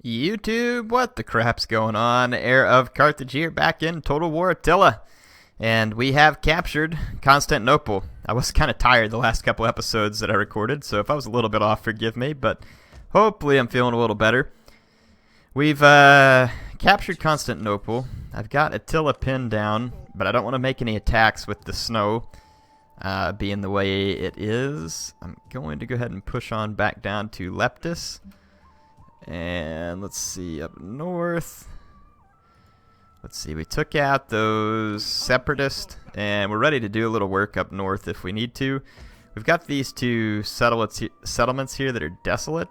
YouTube, what the crap's going on? Heir of Carthage here, back in Total War Attila. And we have captured Constantinople. I was kind of tired the last couple episodes that I recorded, so if I was a little bit off, forgive me, but hopefully I'm feeling a little better. We've captured Constantinople. I've got Attila pinned down, but I don't want to make any attacks with the snow being the way it is. I'm going to go ahead and push on back down to Leptis. And let's see, up north. Let's see, we took out those separatists, and we're ready to do a little work up north if we need to. We've got these two settlements here that are desolate,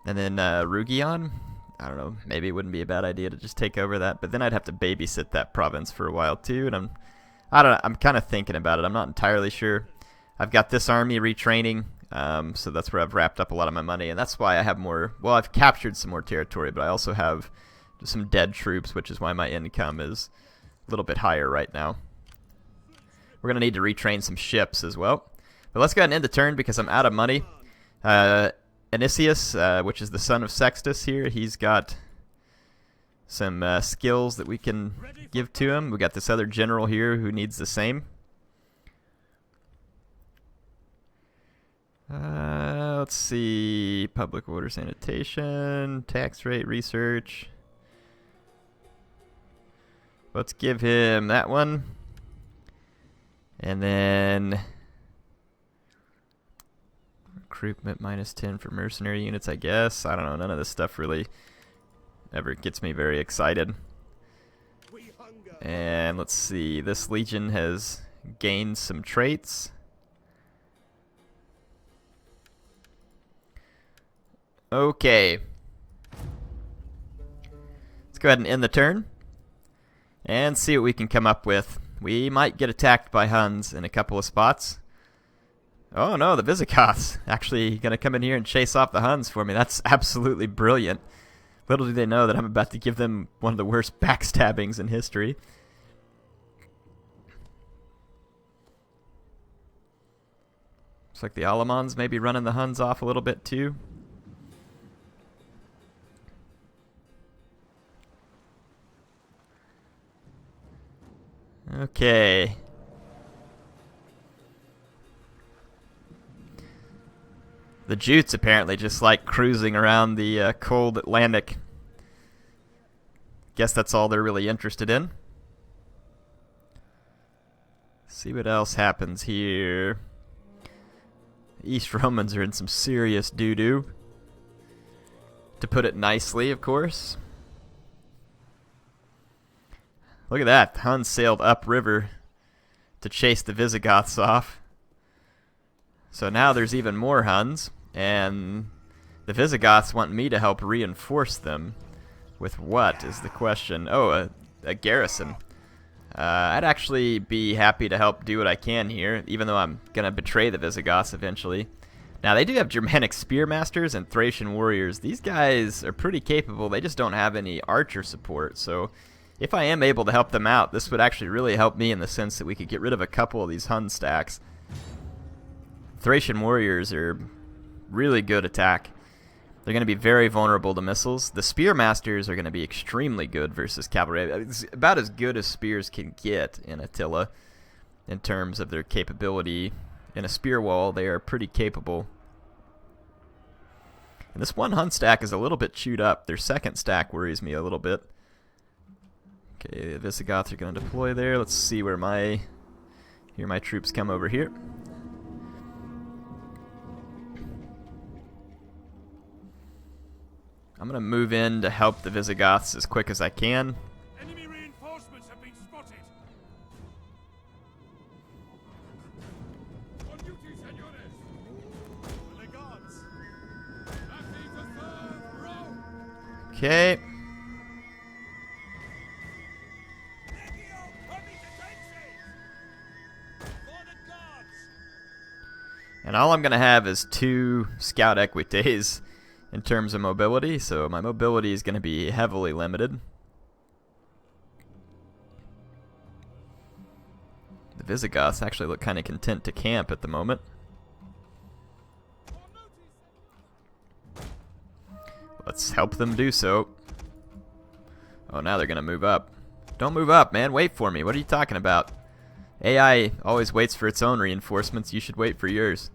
and then Rugion. I don't know, maybe it wouldn't be a bad idea to just take over that, but then I'd have to babysit that province for a while too, and I don't know, I'm kind of thinking about it. I'm not entirely sure. I've got this army retraining. So that's where I've wrapped up a lot of my money, and that's why I have more. Well, I've captured some more territory, but I also have some dead troops, which is why my income is a little bit higher right now. We're going to need to retrain some ships as well. But let's go ahead and end the turn because I'm out of money. Anicius, which is the son of Sextus here, he's got some skills that we can give to him. We got this other general here who needs the same. Let's see, public order sanitation, tax rate research. Let's give him that one. And then recruitment -10 for mercenary units, I guess. I don't know, none of this stuff really ever gets me very excited. And let's see, this legion has gained some traits. Okay. Let's go ahead and end the turn and see what we can come up with. We might get attacked by Huns in a couple of spots. Oh no, the Visigoths actually going to come in here and chase off the Huns for me. That's absolutely brilliant. Little do they know that I'm about to give them one of the worst backstabbings in history. Looks like the Alamans may be running the Huns off a little bit too. Okay. The Jutes apparently just like cruising around the cold Atlantic. Guess that's all they're really interested in. See what else happens here. East Romans are in some serious doo-doo. To put it nicely, of course. Look at that. The Huns sailed upriver to chase the Visigoths off. So now there's even more Huns, and the Visigoths want me to help reinforce them. With what is the question? Oh, a garrison. I'd actually be happy to help do what I can here, even though I'm going to betray the Visigoths eventually. Now, they do have Germanic Spearmasters and Thracian Warriors. These guys are pretty capable. They just don't have any archer support, so if I am able to help them out, this would actually really help me in the sense that we could get rid of a couple of these Hun stacks. Thracian Warriors are really good attack. They're going to be very vulnerable to missiles. The Spearmasters are going to be extremely good versus cavalry. It's about as good as spears can get in Attila in terms of their capability. In a spear wall, they are pretty capable. And this one Hun stack is a little bit chewed up. Their second stack worries me a little bit. Okay, the Visigoths are going to deploy there. Let's see where my troops come over here. I'm going to move in to help the Visigoths as quick as I can. Enemy reinforcements have been spotted. On duty, senores. For the gods. Acting to serve Rome. Okay. And all I'm going to have is 2 scout equites in terms of mobility, so my mobility is going to be heavily limited. The Visigoths actually look kind of content to camp at the moment. Let's help them do so. Oh, now they're going to move up. Don't move up, man. Wait for me. What are you talking about? AI always waits for its own reinforcements. You should wait for yours.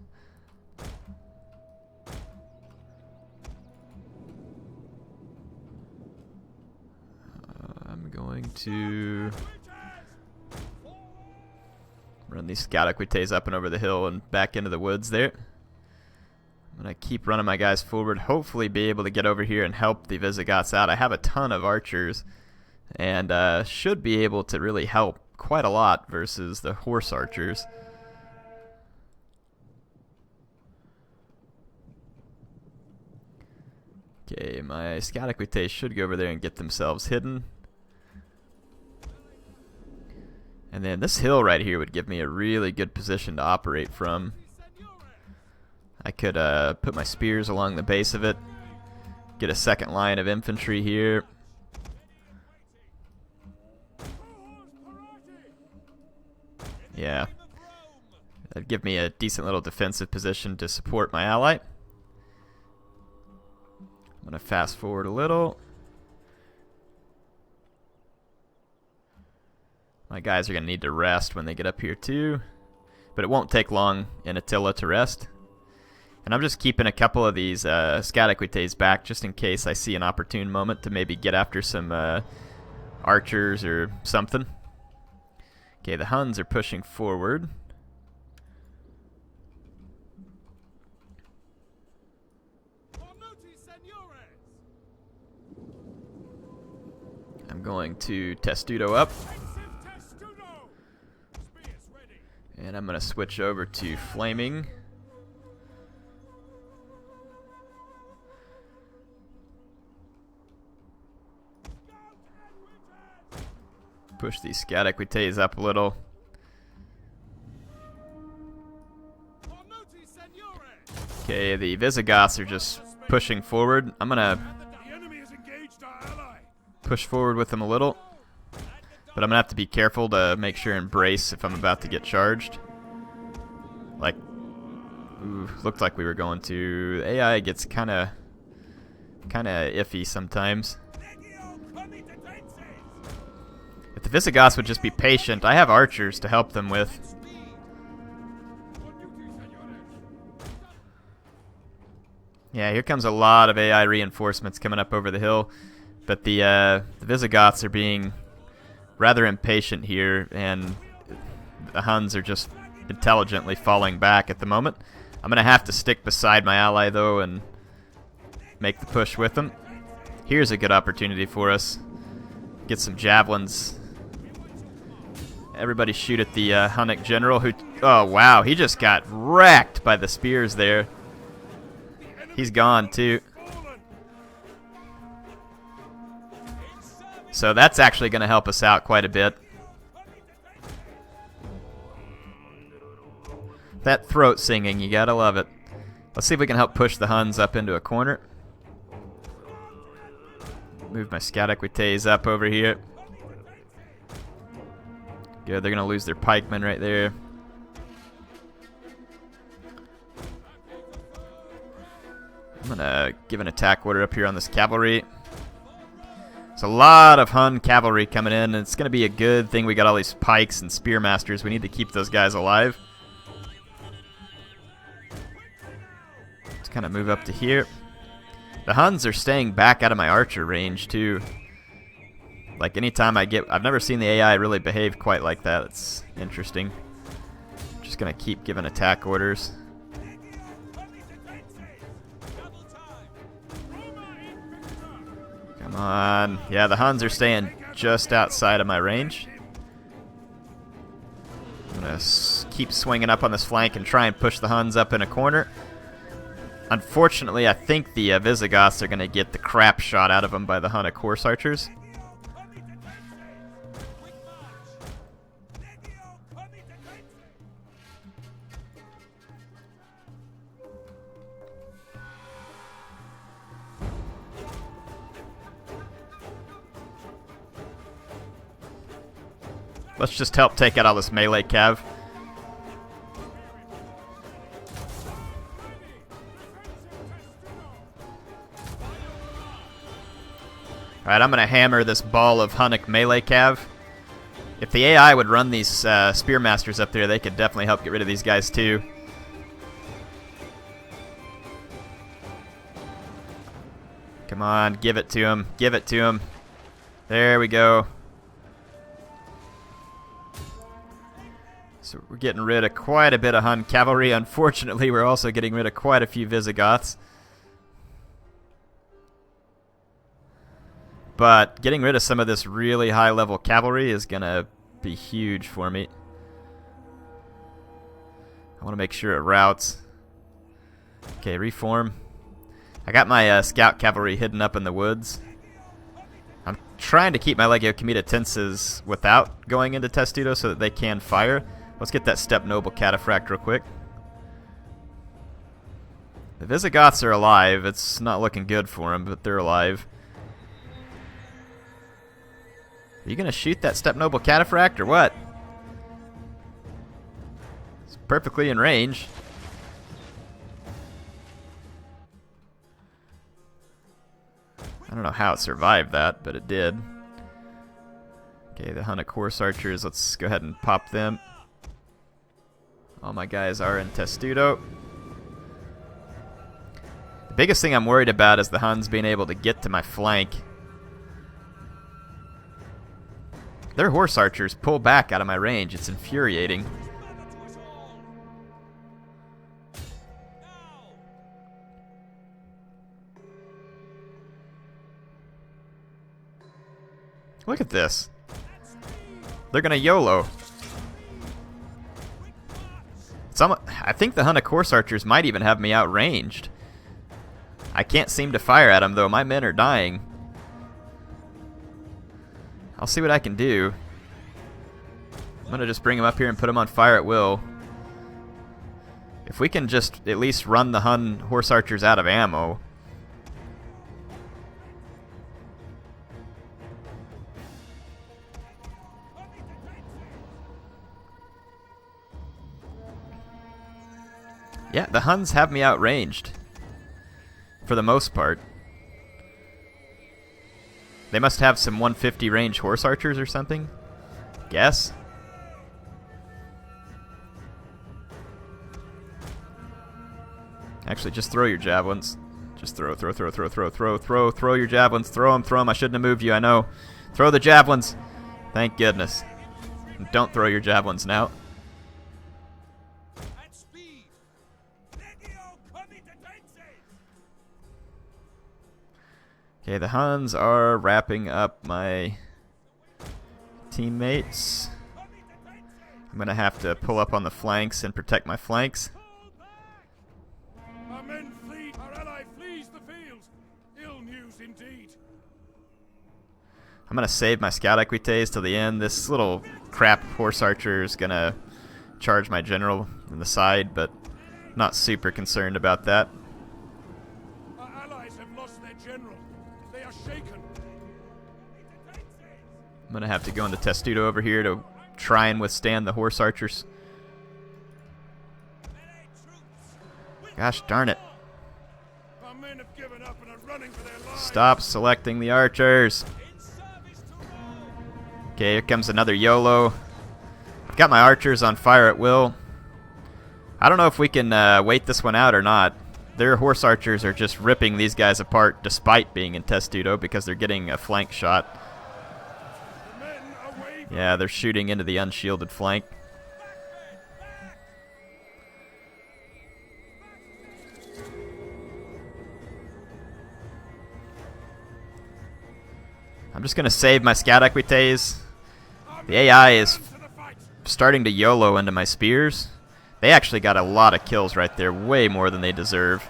I'm going to run these scout equites up and over the hill and back into the woods there. I'm going to keep running my guys forward, hopefully be able to get over here and help the Visigoths out. I have a ton of archers and should be able to really help quite a lot versus the horse archers. Okay, my scout equites should go over there and get themselves hidden. And then this hill right here would give me a really good position to operate from. I could put my spears along the base of it, get a second line of infantry here. Yeah, that'd give me a decent little defensive position to support my ally. I'm going to fast forward a little. My guys are going to need to rest when they get up here too, but it won't take long in Attila to rest. And I'm just keeping a couple of these scout equites back just in case I see an opportune moment to maybe get after some archers or something. Okay, the Huns are pushing forward. I'm going to Testudo up. And I'm going to switch over to Flaming. Push these scout equites up a little. Okay, the Visigoths are just pushing forward. I'm going to push forward with them a little. But I'm going to have to be careful to make sure and brace if I'm about to get charged. Like, ooh, looked like we were going to. The AI gets kind of iffy sometimes. If the Visigoths would just be patient, I have archers to help them with. Yeah, here comes a lot of AI reinforcements coming up over the hill. But the Visigoths are being rather impatient here, and the Huns are just intelligently falling back at the moment. I'm going to have to stick beside my ally, though, and make the push with them. Here's a good opportunity for us. Get some javelins. Everybody shoot at the Hunnic general who... Oh, wow. He just got wrecked by the spears there. He's gone, too. So that's actually going to help us out quite a bit. That throat singing, you gotta love it. Let's see if we can help push the Huns up into a corner. Move my scout equites up over here. Good, they're going to lose their pikemen right there. I'm going to give an attack order up here on this cavalry. There's a lot of Hun cavalry coming in, and it's going to be a good thing we got all these pikes and spearmasters. We need to keep those guys alive. Let's kind of move up to here. The Huns are staying back out of my archer range, too. Like, anytime I get... I've never seen the AI really behave quite like that. It's interesting. Just going to keep giving attack orders. Come on. Yeah, the Huns are staying just outside of my range. I'm going to keep swinging up on this flank and try and push the Huns up in a corner. Unfortunately, I think the Visigoths are going to get the crap shot out of them by the Hunnic horse archers. Let's just help take out all this melee cav. Alright, I'm going to hammer this ball of Hunnic melee cav. If the AI would run these Spearmasters up there, they could definitely help get rid of these guys too. Come on, give it to him. Give it to him. There we go. So we're getting rid of quite a bit of Hun cavalry. Unfortunately, we're also getting rid of quite a few Visigoths. But getting rid of some of this really high-level cavalry is going to be huge for me. I want to make sure it routes. Okay, reform. I got my scout cavalry hidden up in the woods. I'm trying to keep my Legio Comitatenses without going into Testudo so that they can fire. Let's get that Steppe Noble Cataphract real quick. The Visigoths are alive. It's not looking good for them, but they're alive. Are you going to shoot that Steppe Noble Cataphract or what? It's perfectly in range. I don't know how it survived that, but it did. Okay, the Hunnic Horse Archers, let's go ahead and pop them. All my guys are in Testudo. The biggest thing I'm worried about is the Huns being able to get to my flank. Their horse archers pull back out of my range. It's infuriating. Look at this. They're gonna YOLO. I think the Hunnic horse archers might even have me outranged. I can't seem to fire at them though. My men are dying. I'll see what I can do. I'm gonna just bring them up here and put them on fire at will. If we can just at least run the Hun horse archers out of ammo. Yeah, the Huns have me outranged. For the most part. They must have some 150 range horse archers or something. Guess. Actually, just throw your javelins. Just throw your javelins. Throw them. I shouldn't have moved you, I know. Throw the javelins. Thank goodness. Don't throw your javelins now. Okay, the Huns are wrapping up my teammates. I'm going to have to pull up on the flanks and protect my flanks. Our men flee. Our ally flees the field. Ill news indeed. I'm going to save my scout equites till the end. This little crap horse archer is going to charge my general in the side, but not super concerned about that. Our allies have lost their general. They are shaken. I'm going to have to go into Testudo over here to try and withstand the horse archers. Gosh darn it. Our men have given up and are running for their lives. Stop selecting the archers. Okay, here comes another YOLO. I've got my archers on fire at will. I don't know if we can wait this one out or not. Their horse archers are just ripping these guys apart despite being in Testudo because they're getting a flank shot. Yeah, they're shooting into the unshielded flank. I'm just going to save my scout equites. The AI is starting to YOLO into my spears. They actually got a lot of kills right there, way more than they deserve.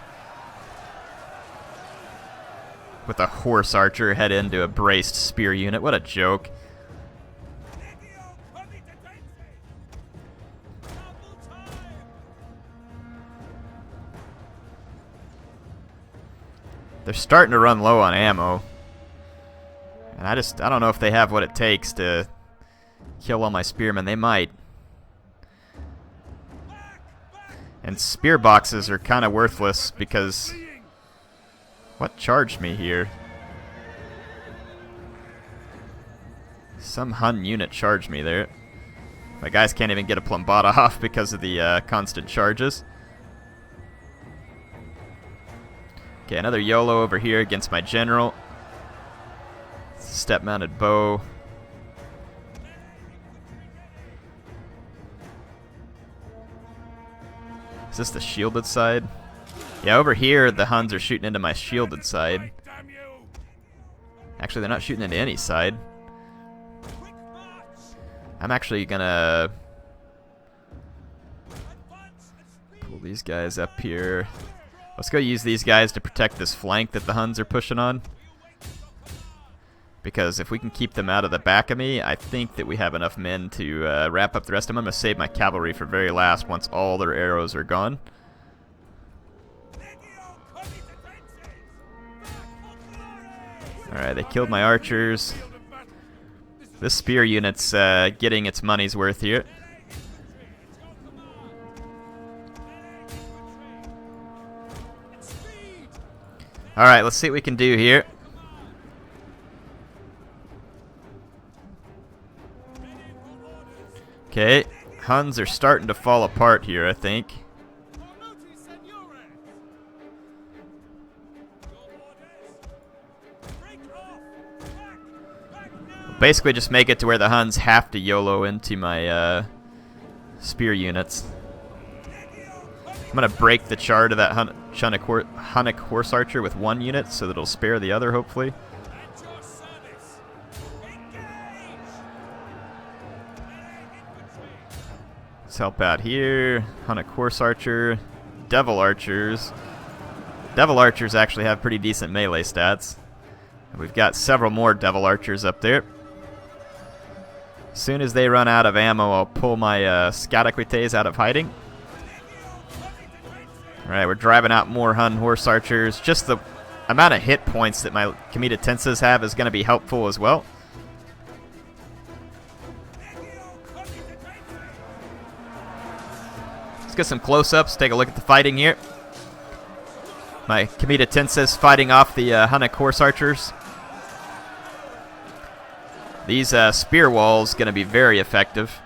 With a horse archer head into a braced spear unit. What a joke. They're starting to run low on ammo. And I don't know if they have what it takes to kill all my spearmen. They might. And spear boxes are kind of worthless because... What charged me here? Some Hun unit charged me there. My guys can't even get a Plumbata off because of the constant charges. Okay, another YOLO over here against my general. Step-mounted bow. Is this the shielded side? Yeah, over here the Huns are shooting into my shielded side. Actually, they're not shooting into any side. I'm actually gonna pull these guys up here. Let's go use these guys to protect this flank that the Huns are pushing on. Because if we can keep them out of the back of me, I think that we have enough men to wrap up the rest of them. I'm going to save my cavalry for very last once all their arrows are gone. Alright, they killed my archers. This spear unit's getting its money's worth here. Alright, let's see what we can do here. Okay, Huns are starting to fall apart here, I think. Basically just make it to where the Huns have to YOLO into my spear units. I'm going to break the charge of that Hunnic Horse Archer with one unit so that it'll spare the other, hopefully. Let's help out here. Hunnic Horse Archer. Devil Archers. Devil Archers actually have pretty decent melee stats. We've got several more Devil Archers up there. As soon as they run out of ammo, I'll pull my Scadaquites out of hiding. Alright, we're driving out more Hun Horse Archers. Just the amount of hit points that my Comitatenses have is going to be helpful as well. Let's get some close-ups, take a look at the fighting here. My Comitatenses fighting off the Hunnic Horse Archers. These spear walls going to be very effective,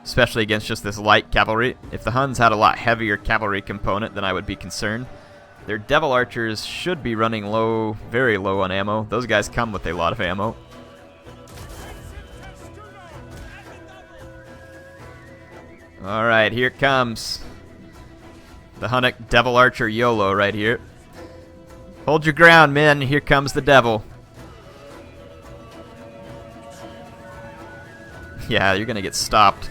especially against just this light cavalry. If the Huns had a lot heavier cavalry component, then I would be concerned. Their Devil Archers should be running low, very low on ammo. Those guys come with a lot of ammo. Alright, here it comes. The Hunnic Devil Archer YOLO right here. Hold your ground, men. Here comes the devil. Yeah, you're going to get stopped.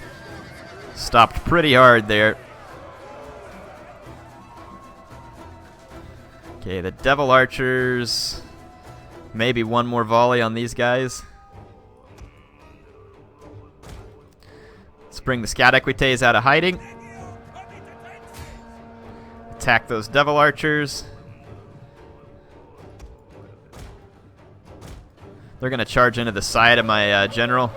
Stopped pretty hard there. Okay, the Devil Archers. Maybe one more volley on these guys. Let's bring the Scadaquites out of hiding. Attack those Devil Archers. They're going to charge into the side of my general.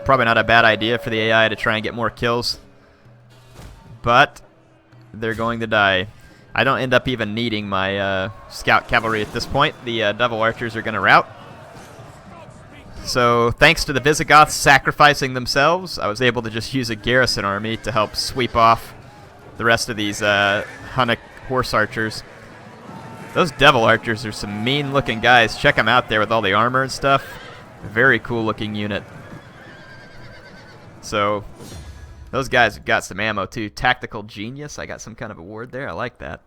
Probably not a bad idea for the AI to try and get more kills. But they're going to die. I don't end up even needing my scout cavalry at this point. The Devil Archers are going to rout. So thanks to the Visigoths sacrificing themselves, I was able to just use a garrison army to help sweep off the rest of these Hunnic Horse Archers. Those Devil Archers are some mean-looking guys. Check them out there with all the armor and stuff. Very cool-looking unit. So, those guys have got some ammo too. Tactical Genius. I got some kind of award there. I like that.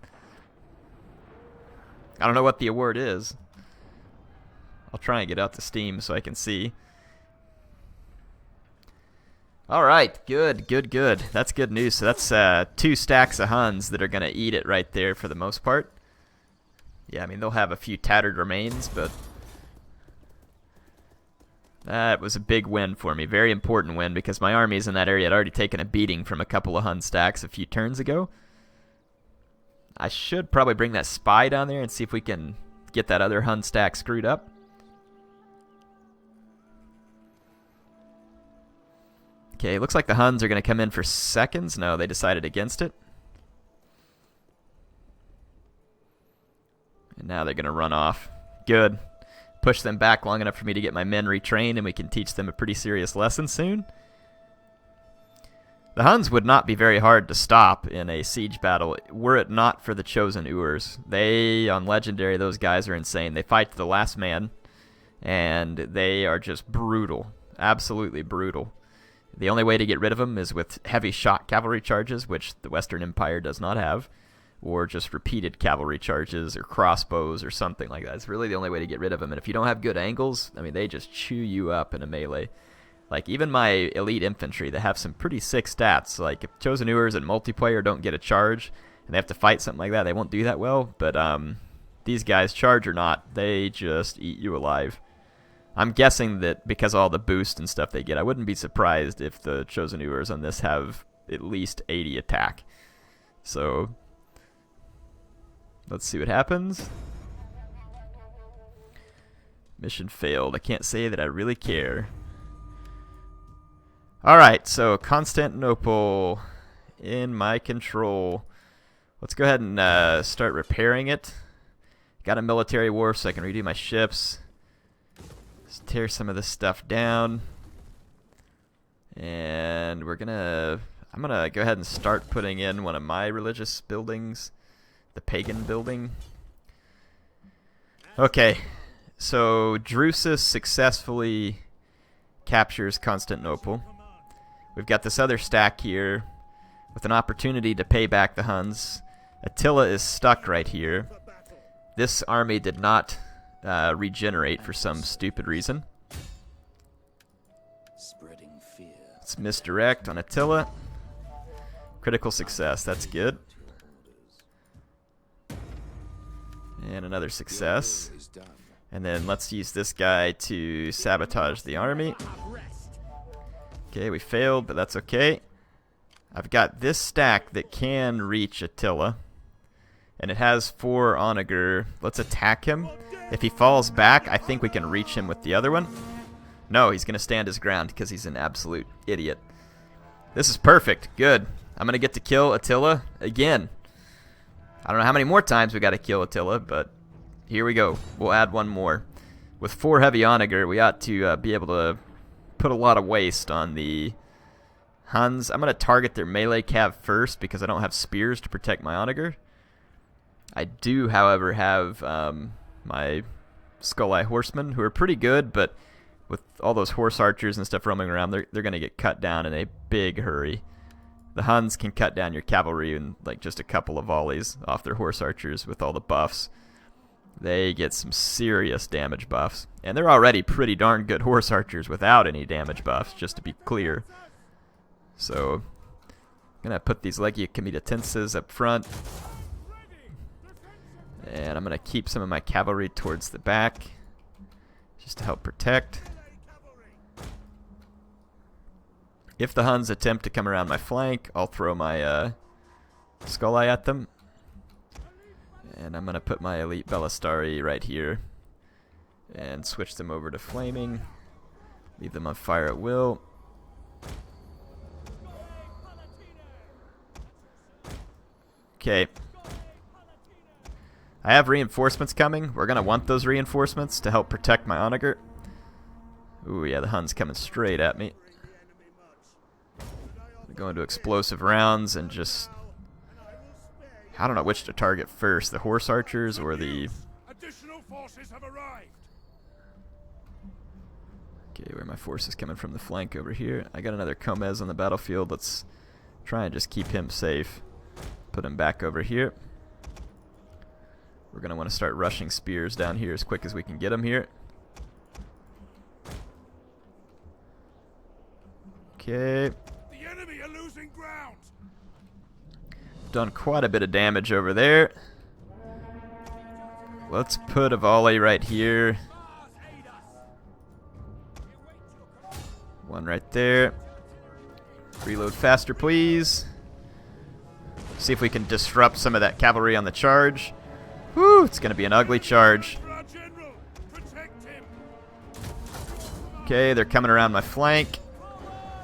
I don't know what the award is. I'll try and get out to Steam so I can see. Alright, good, good, good. That's good news. So that's 2 stacks of Huns that are going to eat it right there for the most part. Yeah, I mean, they'll have a few tattered remains, but that was a big win for me. Very important win because my armies in that area had already taken a beating from a couple of Hun stacks a few turns ago. I should probably bring that spy down there and see if we can get that other Hun stack screwed up. Okay, looks like the Huns are going to come in for seconds. No, they decided against it. And now they're going to run off. Good. push them back long enough for me to get my men retrained, and we can teach them a pretty serious lesson soon. The Huns would not be very hard to stop in a siege battle were it not for the chosen Urs. They, on Legendary, those guys are insane. They fight to the last man, and they are just brutal. Absolutely brutal. The only way to get rid of them is with heavy shot cavalry charges, which the Western Empire does not have, or just repeated cavalry charges or crossbows or something like that. It's really the only way to get rid of them. And if you don't have good angles, I mean, they just chew you up in a melee. Like, even my elite infantry that have some pretty sick stats, like if Chosen Urs and multiplayer don't get a charge and they have to fight something like that, they won't do that well. But these guys, charge or not, they just eat you alive. I'm guessing that because of all the boost and stuff they get, I wouldn't be surprised if the Chosen Urs on this have at least 80 attack. So let's see what happens. Mission failed. I can't say that I really care. Alright, so Constantinople in my control. Let's go ahead and start repairing it. Got a military wharf so I can redo my ships. Let's tear some of this stuff down. And I'm gonna go ahead and start putting in one of my religious buildings, the pagan building. Okay, so Drusus successfully captures Constantinople. We've got this other stack here with an opportunity to pay back the Huns. Attila is stuck right here. This army did not regenerate for some stupid reason. Let's misdirect on Attila. Critical success, that's good. And another success. And then let's use this guy to sabotage the army. Okay, we failed, but that's okay. I've got this stack that can reach Attila. And it has 4 onager. Let's attack him. If he falls back, I think we can reach him with the other one. No, he's going to stand his ground because he's an absolute idiot. This is perfect. Good. I'm going to get to kill Attila again. I don't know how many more times we got to kill Attila, but here we go. We'll add one more. With 4 heavy onager, we ought to be able to put a lot of waste on the Huns. I'm going to target their melee cav first because I don't have spears to protect my onager. I do, however, have my Skull Eye horsemen, who are pretty good, but with all those horse archers and stuff roaming around, they're going to get cut down in a big hurry. The Huns can cut down your cavalry in like just a couple of volleys off their horse archers with all the buffs. They get some serious damage buffs. And they're already pretty darn good horse archers without any damage buffs, just to be clear. So, I'm going to put these Legio Comitatenses up front. And I'm going to keep some of my cavalry towards the back, just to help protect. If the Huns attempt to come around my flank, I'll throw my Skull Eye at them. And I'm going to put my Elite Bellastari right here and switch them over to Flaming. Leave them on fire at will. Okay. I have reinforcements coming. We're going to want those reinforcements to help protect my onager. Ooh, yeah, the Huns coming straight at me. I'm going to explosive rounds and just... I don't know which to target first, the horse archers or the... Additional forces have arrived. Okay, where are my forces coming from? The flank over here. I got another Comez on the battlefield. Let's try and just keep him safe. Put him back over here. We're going to want to start rushing spears down here as quick as we can get them here. Okay. The enemy are losing ground. Done quite a bit of damage over there. Let's put a volley right here. One right there. Reload faster, please. See if we can disrupt some of that cavalry on the charge. Whew, it's going to be an ugly charge. Okay, they're coming around my flank.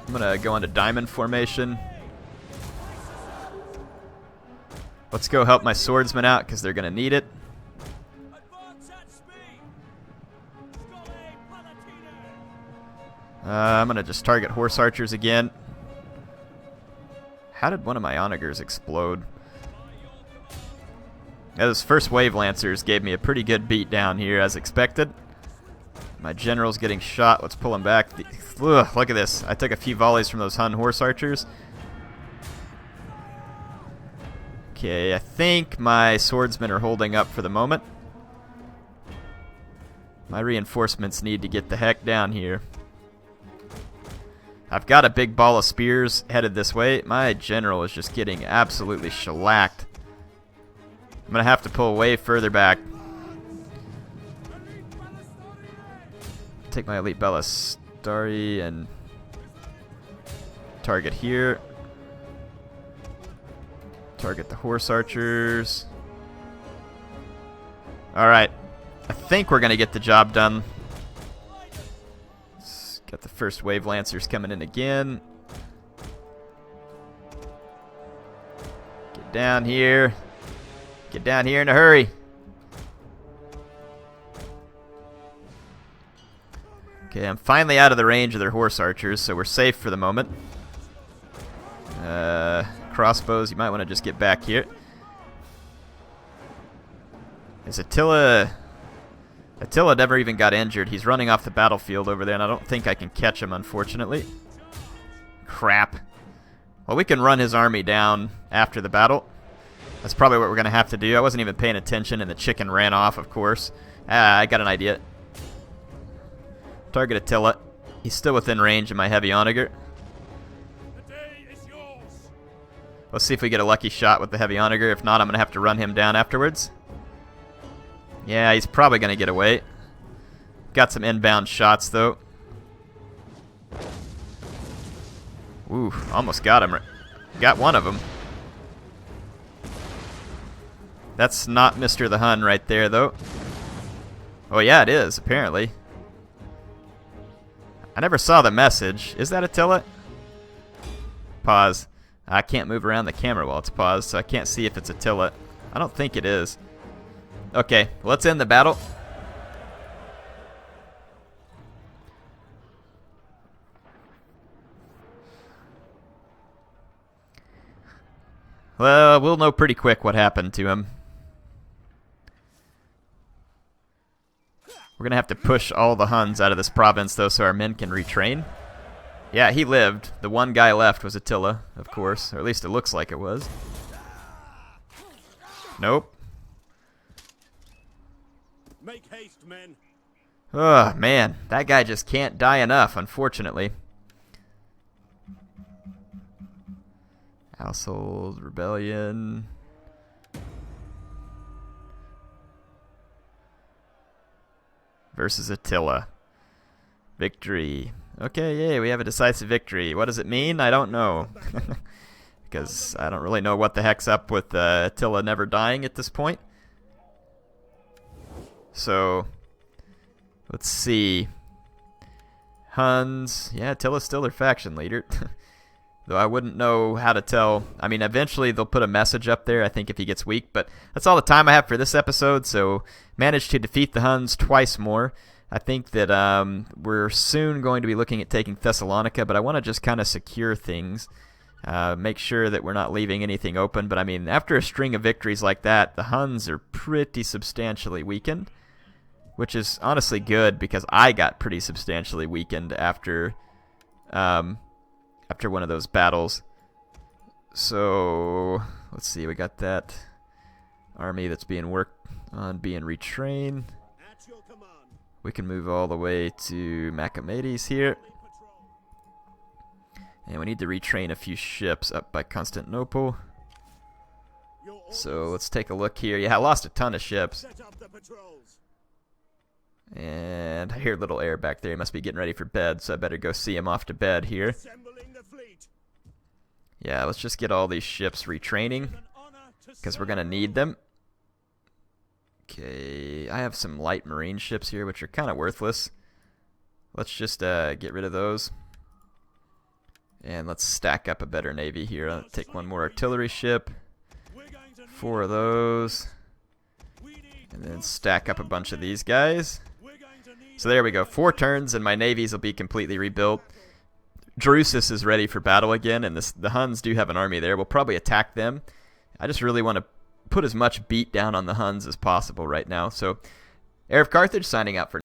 I'm going to go into diamond formation. Let's go help my swordsmen out because they're going to need it. I'm going to just target horse archers again. How did one of my onagers explode? Yeah, those first wave lancers gave me a pretty good beat down here as expected. My general's getting shot. Let's pull him back. Ugh, look at this. I took a few volleys from those Hun horse archers. Okay, I think my swordsmen are holding up for the moment. My reinforcements need to get the heck down here. I've got a big ball of spears headed this way. My general is just getting absolutely shellacked. I'm going to have to pull way further back. Take my elite Ballistari and target here. Target the horse archers. Alright. I think we're going to get the job done. Got the first wave lancers coming in again. Get down here. Get down here in a hurry. Okay, I'm finally out of the range of their horse archers, so we're safe for the moment. Crossbows, you might want to just get back here. Is Attila... Attila never even got injured. He's running off the battlefield over there, and I don't think I can catch him, unfortunately. Crap. Well, we can run his army down after the battle. That's probably what we're going to have to do. I wasn't even paying attention, and the chicken ran off, of course. I got an idea. Target Attila. He's still within range of my heavy onager. The day is yours. Let's see if we get a lucky shot with the heavy onager. If not, I'm going to have to run him down afterwards. Yeah, he's probably going to get away. Got some inbound shots, though. Ooh, almost got him. Got one of them. That's not Mr. the Hun right there, though. Oh, yeah, it is, apparently. I never saw the message. Is that Attila? Pause. I can't move around the camera while it's paused, so I can't see if it's Attila. I don't think it is. Okay, let's end the battle. Well, we'll know pretty quick what happened to him. We're going to have to push all the Huns out of this province, though, so our men can retrain. Yeah, he lived. The one guy left was Attila, of course. Or at least it looks like it was. Nope. Make haste, men. Oh, man. That guy just can't die enough, unfortunately. Household Rebellion. Versus Attila. Victory. Okay, yay, we have a decisive victory. What does it mean? I don't know. Because I don't really know what the heck's up with Attila never dying at this point. So, let's see. Huns. Yeah, Attila's still their faction leader. Though I wouldn't know how to tell. I mean, eventually they'll put a message up there, I think, if he gets weak. But that's all the time I have for this episode. So, managed to defeat the Huns twice more. I think that we're soon going to be looking at taking Thessalonica. But I want to just kind of secure things. Make sure that we're not leaving anything open. But, I mean, after a string of victories like that, the Huns are pretty substantially weakened. Which is honestly good, because I got pretty substantially weakened after one of those battles. So, let's see, we got that army that's being worked on being retrained. At your command. We can move all the way to Macamades here. And we need to retrain a few ships up by Constantinople. So, let's take a look here. Yeah, I lost a ton of ships. Set up the patrols. And I hear little air back there. He must be getting ready for bed, so I better go see him off to bed here. Assembling the fleet. Yeah, let's just get all these ships retraining, because we're going to need them. Okay, I have some light marine ships here, which are kind of worthless. Let's just get rid of those. And let's stack up a better navy here. I'll take one more artillery ship. 4 of those. And then stack up a bunch of these guys. So there we go. 4 turns, and my navies will be completely rebuilt. Drusus is ready for battle again, and the Huns do have an army there. We'll probably attack them. I just really want to put as much beat down on the Huns as possible right now. So, Heir of Carthage signing out for